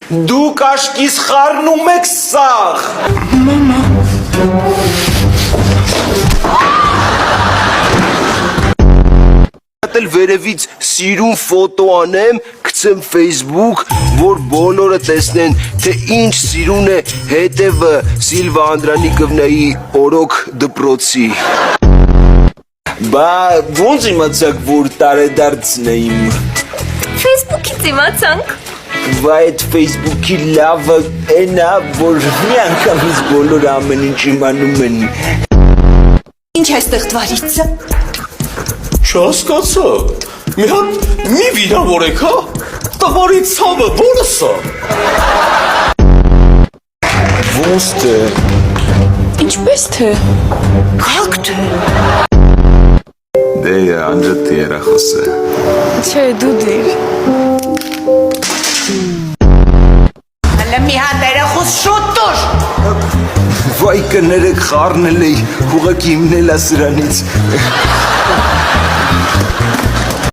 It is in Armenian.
Դուք աշկիս խառնում եք սաղ։ Մամա։ Էլ վերևից սիրուն ֆոտո անեմ, գցեմ Facebook, որ բոլորը տեսնեն, թե ինչ սիրուն է հետևը Սիլվա Անդրանիկովնայի օրոք դպրոցի։ Բա ոնց իմացաք, որ տարեդարձն է իմ։ Facebook-ից իմացանք։ Բա այդ Facebook-ի լավը էն է, որ մի անգամից բոլորը ամեն ինչ իմանում են։ Ինչ է ստեղ դվարիցը։ Չհասկացա, մի հատ մի վիրավորեք, հա, տվարի ցավը որը սա։ Ոնց թե։ Ինչպես թե։ Կակ թե։ Դե անջատի երախոսը։ Չէ, դու դիր։ Հələ մի հատ երախոս շուտ տուր։ Վայ կներեք խառնել էի, ուղղակի իմնել է սրանից։